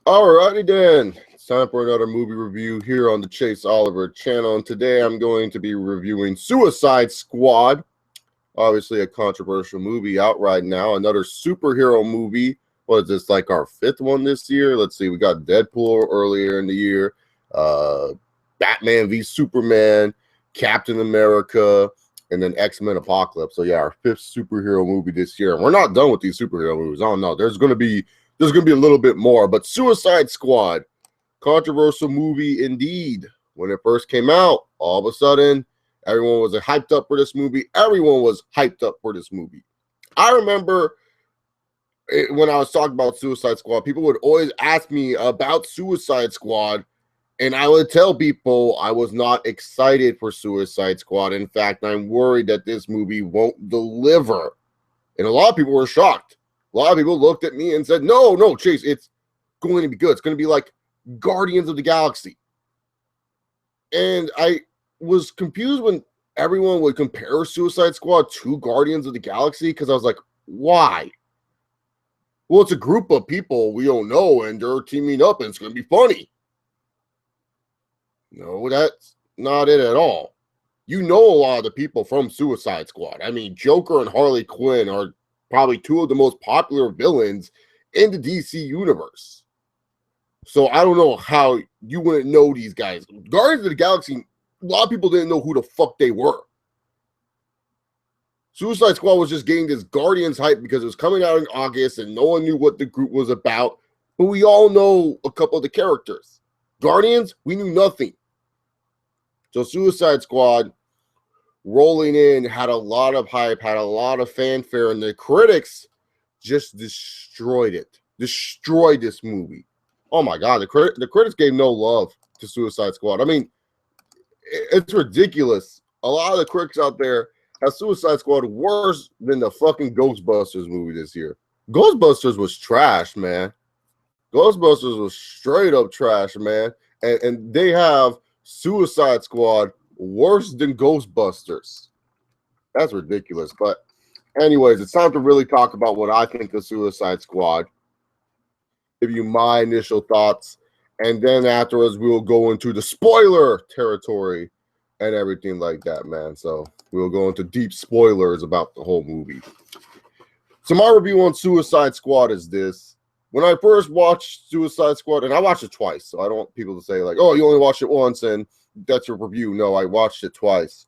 Alrighty then, it's time for another movie review here on the Chase Oliver channel, and today I'm going to be reviewing Suicide Squad. Obviously a controversial movie out right now, another superhero movie. What is this, like our fifth one this year? Let's see, we got Deadpool earlier in the year, Batman v Superman, Captain America, and then X-Men Apocalypse. So yeah, our fifth superhero movie this year. And we're not done with these superhero movies. Oh no, there's gonna be a little bit more. But Suicide Squad, controversial movie indeed. When it first came out, all of a sudden, everyone was hyped up for this movie. Everyone was hyped up for this movie. I remember when I was talking about Suicide Squad, people would always ask me about Suicide Squad, and I would tell people I was not excited for Suicide Squad. In fact, I'm worried that this movie won't deliver. And a lot of people were shocked. A lot of people looked at me and said, no, Chase, it's going to be good. It's going to be like Guardians of the Galaxy. And I was confused when everyone would compare Suicide Squad to Guardians of the Galaxy, because I was like, why? Well, it's a group of people we don't know, and they're teaming up, and it's going to be funny. No, that's not it at all. You know a lot of the people from Suicide Squad. I mean, Joker and Harley Quinn are probably two of the most popular villains in the DC universe. So I don't know how you wouldn't know these guys. Guardians of the Galaxy, a lot of people didn't know who the fuck they were. Suicide Squad was just getting this Guardians hype because it was coming out in August and no one knew what the group was about. But we all know a couple of the characters. Guardians, we knew nothing. So Suicide Squad rolling in had a lot of hype, had a lot of fanfare, and the critics just destroyed it. Destroyed this movie. Oh my God, the critics gave no love to Suicide Squad. I mean, it's ridiculous. A lot of the critics out there have Suicide Squad worse than the fucking Ghostbusters movie this year. Ghostbusters was trash, man. Ghostbusters was straight up trash, man. And they have Suicide Squad worse than Ghostbusters. That's ridiculous. But anyways, it's time to really talk about what I think of Suicide Squad. Give you my initial thoughts, and then afterwards we will go into the spoiler territory and everything like that, man. So we'll go into deep spoilers about the whole movie. So my review on Suicide Squad is this. When I first watched Suicide Squad, and I watched it twice, so I don't want people to say like, oh, you only watched it once and that's your review. No, I watched it twice.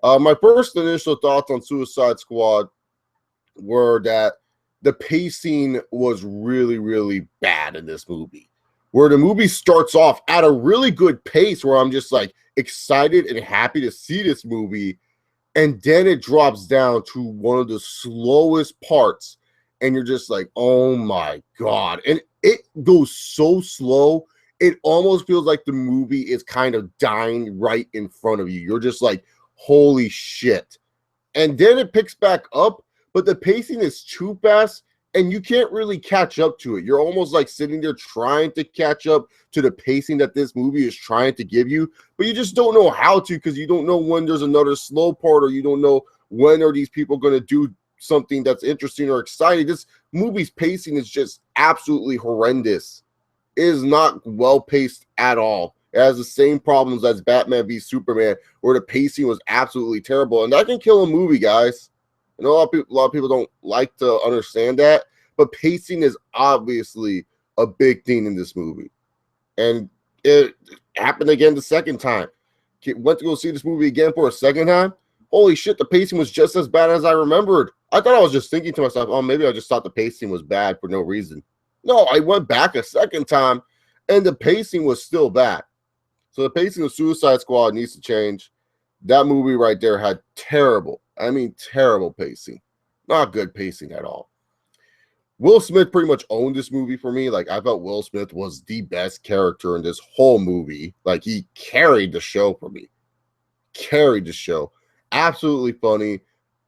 My first initial thoughts on Suicide Squad were that the pacing was really, really bad in this movie. Where the movie starts off at a really good pace where I'm just like excited and happy to see this movie, and then it drops down to one of the slowest parts, and you're just like, oh my God. And it goes so slow, it almost feels like the movie is kind of dying right in front of you. You're just like, holy shit. And then it picks back up, but the pacing is too fast, and you can't really catch up to it. You're almost like sitting there trying to catch up to the pacing that this movie is trying to give you, but you just don't know how to, because you don't know when there's another slow part, or you don't know when are these people going to do something that's interesting or exciting. This movie's pacing is just absolutely horrendous. It is not well paced at all. It has the same problems as Batman v Superman, where the pacing was absolutely terrible, and that can kill a movie, guys. I know a lot of people don't like to understand that, but pacing is obviously a big thing in this movie, and it happened again the second time. Went to go see this movie again for a second time. Holy shit, the pacing was just as bad as I remembered. I thought I was just thinking to myself, oh, maybe I just thought the pacing was bad for no reason. No, I went back a second time, and the pacing was still bad. So the pacing of Suicide Squad needs to change. That movie right there had terrible pacing. Not good pacing at all. Will Smith pretty much owned this movie for me. Like, I felt Will Smith was the best character in this whole movie. Like, he carried the show for me. Carried the show. Absolutely funny.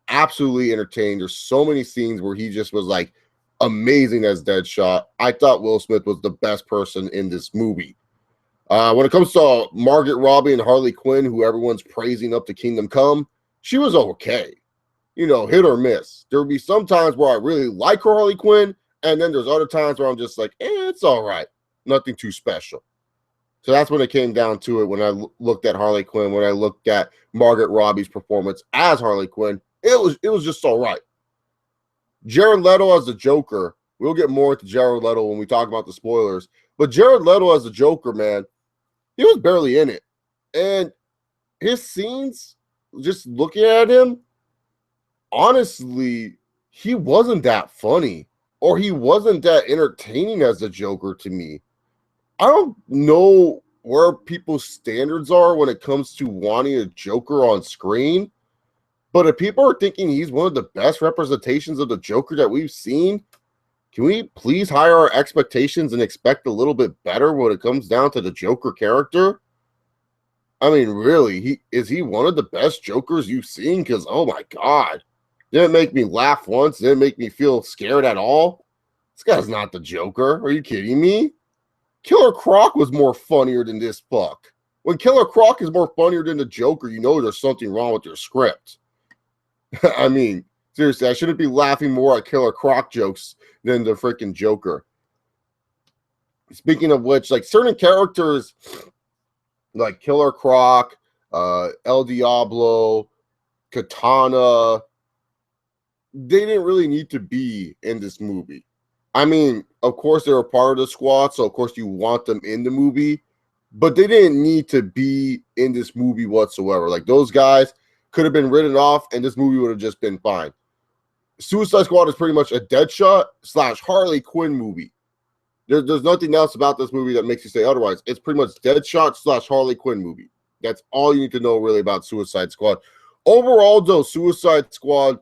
Absolutely entertaining. There's so many scenes where he just was like amazing as Deadshot. I thought Will Smith was the best person in this movie. When it comes to Margaret Robbie and Harley Quinn, who everyone's praising up to Kingdom Come, she was okay. You know, hit or miss. There would be some times where I really like Harley Quinn, and then there's other times where I'm just like, it's all right. nothing too special. So that's when it came down to it. When I looked at Harley Quinn, when I looked at Margaret Robbie's performance as Harley Quinn, it was just all right. Jared Leto as the Joker, we'll get more into Jared Leto when we talk about the spoilers. But Jared Leto as the Joker, man, he was barely in it. And his scenes, just looking at him, honestly, he wasn't that funny. Or he wasn't that entertaining as the Joker to me. I don't know where people's standards are when it comes to wanting a Joker on screen. But if people are thinking he's one of the best representations of the Joker that we've seen, can we please higher our expectations and expect a little bit better when it comes down to the Joker character? I mean, really, is he one of the best Jokers you've seen? Because, oh my God, didn't make me laugh once, didn't make me feel scared at all. This guy's not the Joker. Are you kidding me? Killer Croc was more funnier than this fuck. When Killer Croc is more funnier than the Joker, you know there's something wrong with your script. I mean, seriously, I shouldn't be laughing more at Killer Croc jokes than the freaking Joker. Speaking of which, like certain characters like Killer Croc, El Diablo, Katana, they didn't really need to be in this movie. I mean, of course, they're a part of the squad, so of course you want them in the movie, but they didn't need to be in this movie whatsoever. Like those guys could have been written off, and this movie would have just been fine. Suicide Squad is pretty much a Deadshot / Harley Quinn movie. There's nothing else about this movie that makes you say otherwise. It's pretty much Deadshot / Harley Quinn movie. That's all you need to know really about Suicide Squad. Overall, though, Suicide Squad,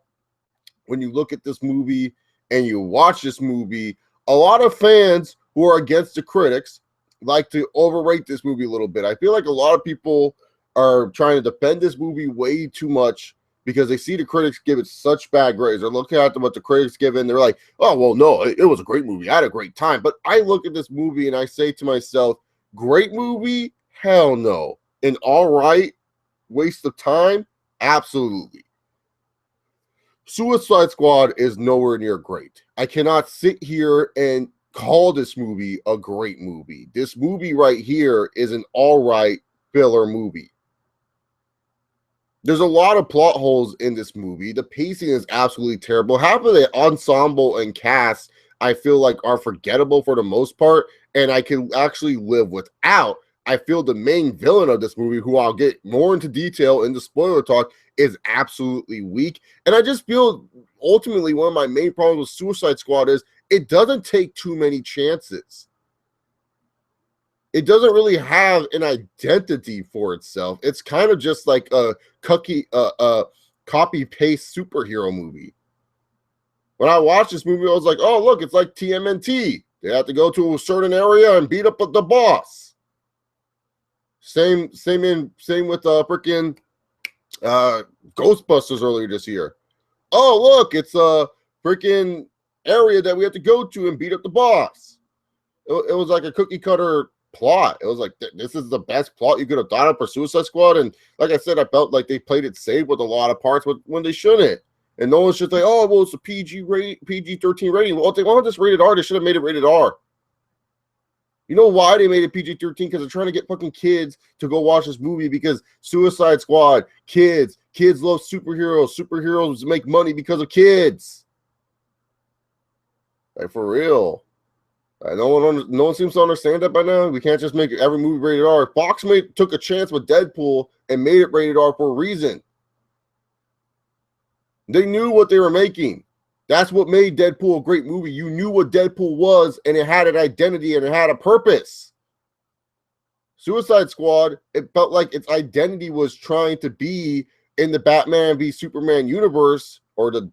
when you look at this movie and you watch this movie, a lot of fans who are against the critics like to overrate this movie a little bit. I feel like a lot of people are trying to defend this movie way too much because they see the critics give it such bad grades. They're looking at what the critics give in. They're like, oh, well, no, it was a great movie. I had a great time. But I look at this movie and I say to myself, great movie? Hell no. And all right, waste of time? Absolutely. Suicide Squad is nowhere near great. I cannot sit here and call this movie a great movie. This movie right here is an all right filler movie. There's a lot of plot holes in this movie. The pacing is absolutely terrible. Half of the ensemble and cast, I feel like, are forgettable for the most part, and I can actually live without. I feel the main villain of this movie, who I'll get more into detail in the spoiler talk, is absolutely weak. And I just feel, ultimately, one of my main problems with Suicide Squad is it doesn't take too many chances. It doesn't really have an identity for itself. It's kind of just like a copy-paste superhero movie. When I watched this movie, I was like, oh, look, it's like TMNT. They have to go to a certain area and beat up the boss. Same with freaking Ghostbusters earlier this year. Oh, look, it's a freaking area that we have to go to and beat up the boss. It was like a cookie-cutter plot. It was like, this is the best plot you could have thought of for Suicide Squad. And like I said, I felt like they played it safe with a lot of parts when they shouldn't. And no one's just like, oh, well, it's a PG-13 rating. Well, if they wanted this rated R, they should have made it rated R. You know why they made it PG-13? Because they're trying to get fucking kids to go watch this movie, because Suicide Squad, kids love superheroes. Superheroes make money because of kids. Like, for real. No one seems to understand that by now. We can't just make every movie rated R. Fox took a chance with Deadpool and made it rated R for a reason. They knew what they were making. That's what made Deadpool a great movie. You knew what Deadpool was, and it had an identity, and it had a purpose. Suicide Squad, it felt like its identity was trying to be in the Batman v Superman universe, or the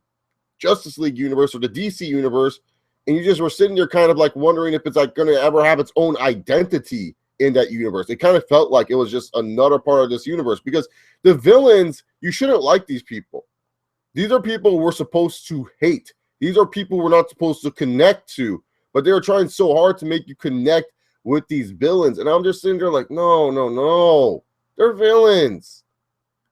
Justice League universe, or the DC universe, and you just were sitting there kind of like wondering if it's like going to ever have its own identity in that universe. It kind of felt like it was just another part of this universe, because the villains, you shouldn't like these people. These are people we're supposed to hate. These are people we're not supposed to connect to, but they're trying so hard to make you connect with these villains. And I'm just sitting there like, no. They're villains.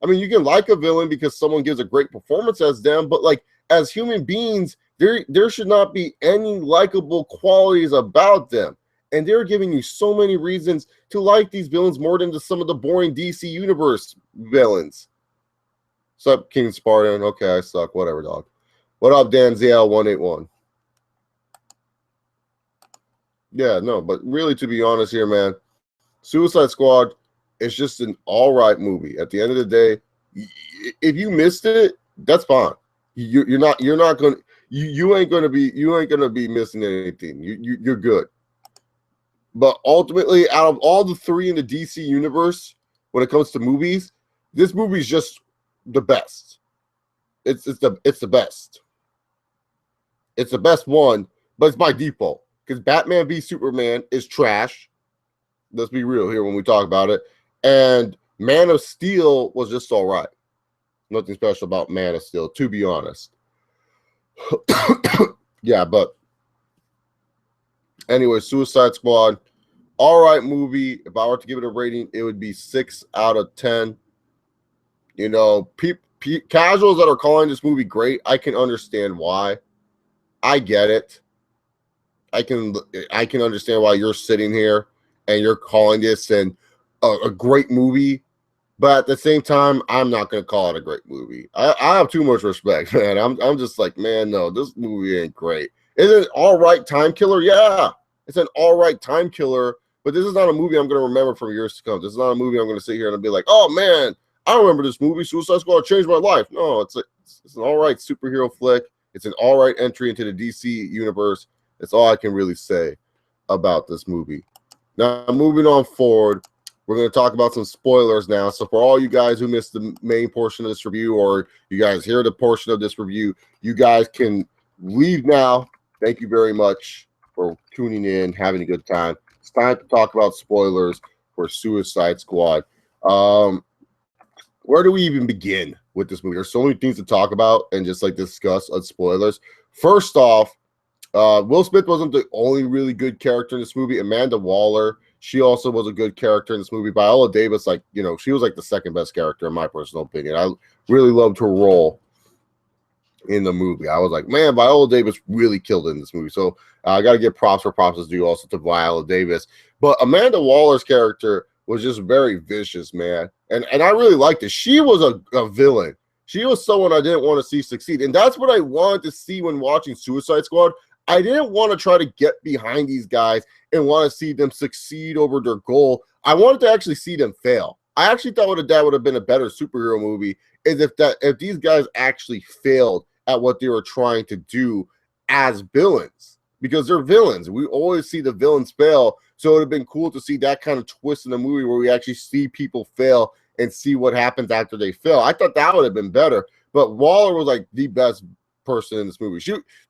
I mean, you can like a villain because someone gives a great performance as them, but like as human beings, there should not be any likable qualities about them. And they're giving you so many reasons to like these villains more than some of the boring DC Universe villains. What's up, King Spartan? Okay, I suck. Whatever, dog. What up, Danziel181? Yeah, no, but really, to be honest here, man, Suicide Squad is just an all right movie. At the end of the day, if you missed it, that's fine. You're not gonna you ain't gonna be missing anything. You're good. But ultimately, out of all the three in the DC universe, when it comes to movies, this movie is just the best. It's the best. It's the best one, but it's by default because Batman v Superman is trash. Let's be real here when we talk about it. And Man of Steel was just all right. Nothing special about Man of Steel, to be honest. Yeah, but anyway, Suicide Squad, all right movie. If I were to give it a rating, it would be 6 out of 10. You know, casuals that are calling this movie great, I can understand why. I get it. I can understand why you're sitting here and you're calling this a great movie. But at the same time, I'm not going to call it a great movie. I have too much respect, man. I'm just like, man, no, this movie ain't great. Is it an all right time killer? Yeah, it's an all right time killer. But this is not a movie I'm going to remember for years to come. This is not a movie I'm going to sit here and be like, oh, man, I remember this movie. Suicide Squad changed my life. No, it's an all right superhero flick. It's an all right entry into the DC universe. That's all I can really say about this movie. Now, moving on forward, we're going to talk about some spoilers now. So for all you guys who missed the main portion of this review, or you guys hear the portion of this review, you guys can leave now. Thank you very much for tuning in, having a good time. It's time to talk about spoilers for Suicide Squad. Where do we even begin with this movie? There's so many things to talk about and just like discuss on spoilers. First off, Will Smith wasn't the only really good character in this movie. Amanda Waller, she also was a good character in this movie. Viola Davis, like, you know, she was like the second best character in my personal opinion. I really loved her role in the movie. I was like, man, Viola Davis really killed it in this movie. So I got to give props for props is due also to Viola Davis. But Amanda Waller's character was just very vicious, man. And I really liked it. She was a villain. She was someone I didn't want to see succeed. And that's what I wanted to see when watching Suicide Squad. I didn't want to try to get behind these guys and want to see them succeed over their goal. I wanted to actually see them fail. I actually thought that would have been a better superhero movie is if these guys actually failed at what they were trying to do as villains, because they're villains. We always see the villains fail. So it would have been cool to see that kind of twist in the movie where we actually see people fail and see what happens after they fail. I thought that would have been better. But Waller was like the best person in this movie.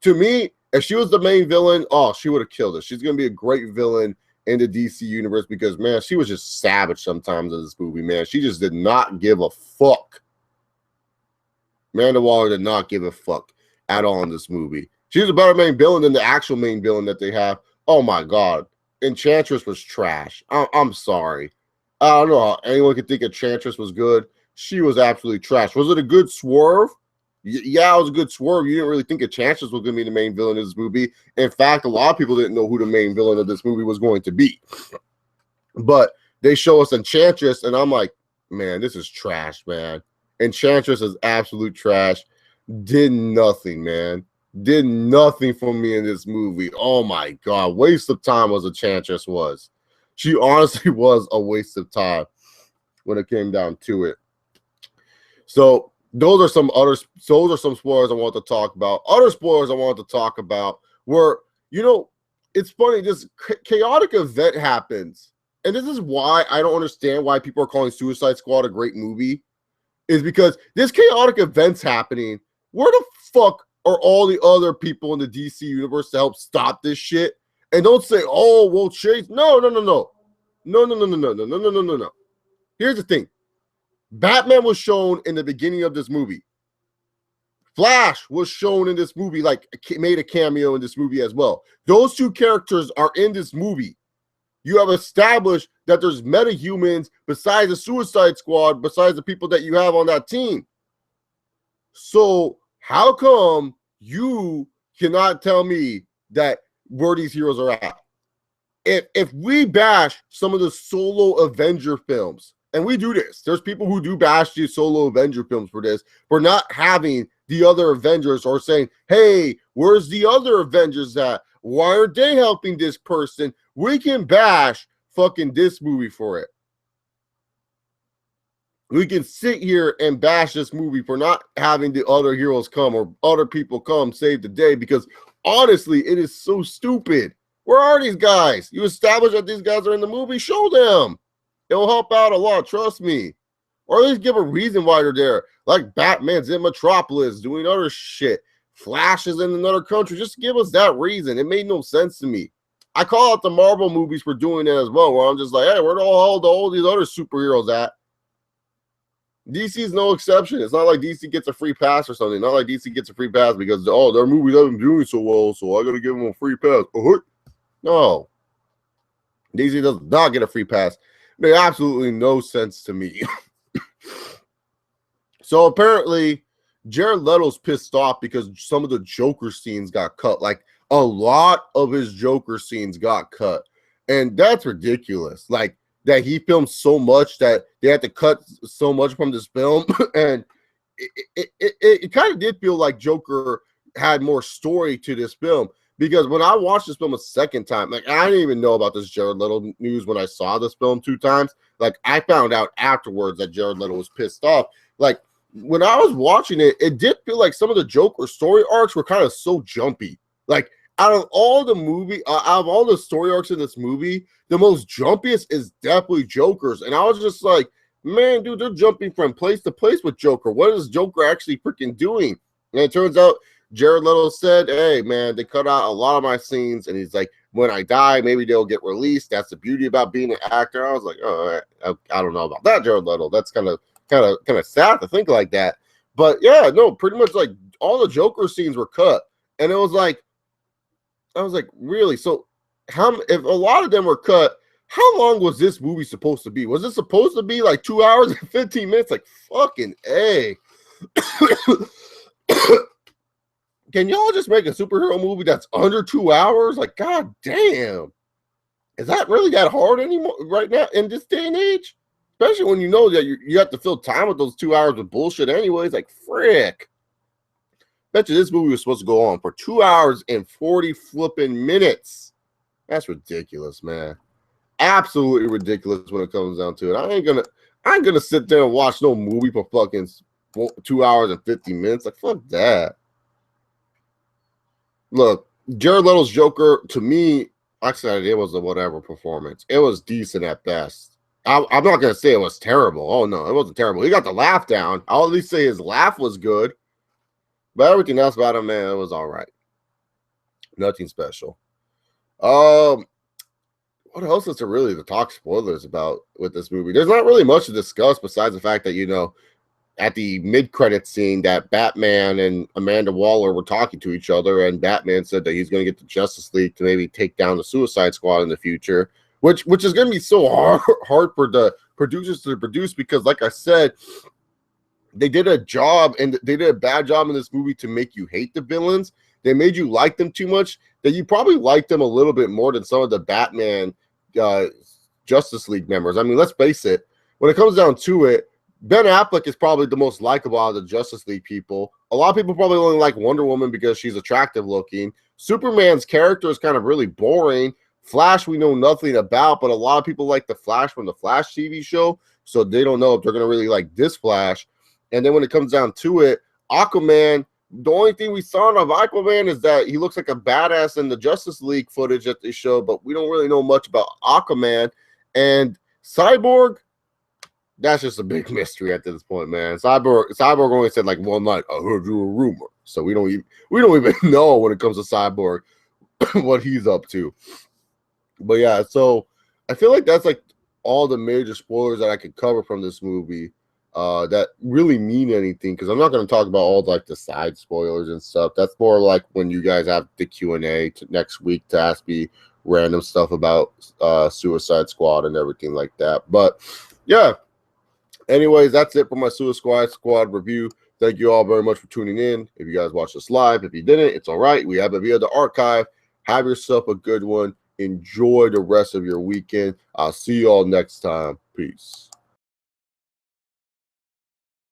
To me, if she was the main villain, oh, she would have killed it. She's going to be a great villain in the DC universe because, man, she was just savage sometimes in this movie, man. She just did not give a fuck. Amanda Waller did not give a fuck at all in this movie. She was a better main villain than the actual main villain that they have. Oh, my God. Enchantress was trash. I'm sorry. I don't know how anyone could think Enchantress was good. She was absolutely trash. Was it a good swerve? Yeah, it was a good swerve. You didn't really think Enchantress was going to be the main villain of this movie. In fact, a lot of people didn't know who the main villain of this movie was going to be. But they show us Enchantress, and I'm like, man, this is trash, man. Enchantress is absolute trash. Did nothing, man. Did nothing for me in this movie. Oh, my God. Waste of time was Enchantress was. She honestly was a waste of time when it came down to it. So those are some spoilers I want to talk about. Other spoilers I want to talk about were, you know, it's funny, this chaotic event happens. And this is why I don't understand why people are calling Suicide Squad a great movie, is because this chaotic event's happening. Where the fuck are all the other people in the DC universe to help stop this shit? And don't say, oh, well, Chase. No. Here's the thing. Batman was shown in the beginning of this movie. Flash was shown in this movie, like made a cameo in this movie as well. Those two characters are in this movie. You have established that there's metahumans besides the Suicide Squad, besides the people that you have on that team. So how come you cannot tell me that where these heroes are at? if we bash some of the solo Avenger films, and we do this, there's people who do bash the solo Avenger films for this, for not having the other Avengers, or saying, hey, where's the other Avengers at? Why aren't they helping this person? We can bash fucking this movie for it. We can sit here and bash this movie for not having the other heroes come or other people come save the day, because honestly, it is so stupid. Where are these guys? You establish that these guys are in the movie, show them. It'll help out a lot, trust me. Or at least give a reason why they're there. Like Batman's in Metropolis doing other shit. Flash is in another country. Just give us that reason. It made no sense to me. I call out the Marvel movies for doing that as well, where I'm just like, hey, where the hell all these other superheroes at? DC's no exception. It's not like DC gets a free pass or something. Not like DC gets a free pass because, oh, their movie doesn't doing so well, so I got to give them a free pass. No. DC does not get a free pass. It made absolutely no sense to me. So apparently, Jared Leto's pissed off because some of the Joker scenes got cut. Like, a lot of his Joker scenes got cut. And that's ridiculous. Like, that he filmed so much that they had to cut so much from this film. And it kind of did feel like Joker had more story to this film, because when I watched this film a second time, like, I didn't even know about this Jared Leto news when I saw this film 2 times. Like, I found out afterwards that Jared Leto was pissed off. Like, when I was watching it, it did feel like some of the Joker story arcs were kind of so jumpy. Like, out of all the story arcs in this movie, the most jumpiest is definitely Joker's. And I was just like, man, dude, they're jumping from place to place with Joker. What is Joker actually freaking doing? And it turns out Jared Leto said, hey, man, they cut out a lot of my scenes. And he's like, when I die, maybe they'll get released. That's the beauty about being an actor. I was like, oh, I don't know about that, Jared Leto. That's kind of sad to think like that. But yeah, no, pretty much like all the Joker scenes were cut. And it was like, I was like, really? So if a lot of them were cut, how long was this movie supposed to be? Was it supposed to be like 2 hours and 15 minutes? Like, fucking A. Can y'all just make a superhero movie that's under 2 hours? Like, god damn. Is that really that hard anymore right now in this day and age? Especially when you know that you have to fill time with those 2 hours of bullshit anyways. Like, frick. Bet you this movie was supposed to go on for 2 hours and 40 flipping minutes. That's ridiculous, man. Absolutely ridiculous when it comes down to it. I ain't gonna sit there and watch no movie for fucking 2 hours and 50 minutes. Like, fuck that. Look, Jared Leto's Joker, to me, like I said, it was a whatever performance. It was decent at best. I'm not gonna say it was terrible. Oh no, it wasn't terrible. He got the laugh down. I'll at least say his laugh was good. But everything else about him, man, it was all right. Nothing special. What else is there really to talk spoilers about with this movie? There's not really much to discuss besides the fact that, you know, at the mid-credit scene that Batman and Amanda Waller were talking to each other, and Batman said that he's going to get the Justice League to maybe take down the Suicide Squad in the future, which is going to be so hard for the producers to produce, because, like I said, they did a job, and they did a bad job in this movie to make you hate the villains. They made you like them too much that you probably like them a little bit more than some of the Batman Justice League members. I mean, let's face it. When it comes down to it, Ben Affleck is probably the most likable out of the Justice League people. A lot of people probably only like Wonder Woman because she's attractive looking. Superman's character is kind of really boring. Flash, we know nothing about, but a lot of people like the Flash from the Flash TV show, so they don't know if they're going to really like this Flash. And then when it comes down to it, Aquaman, the only thing we saw of Aquaman is that he looks like a badass in the Justice League footage that they show, but we don't really know much about Aquaman. And Cyborg, that's just a big mystery at this point, man. Cyborg only said like one night, I heard you a rumor. So we don't even know when it comes to Cyborg what he's up to. But yeah, so I feel like that's like all the major spoilers that I could cover from this movie that really mean anything, because I'm not going to talk about all like the side spoilers and stuff. That's more like when you guys have the Q&A next week to ask me random stuff about Suicide Squad and everything like that. But yeah, anyways, that's it for my Suicide Squad review. Thank you all very much for tuning in. If you guys watched this live, if you didn't, it's all right. We have it via the archive. Have yourself a good one. Enjoy the rest of your weekend. I'll see y'all next time. Peace.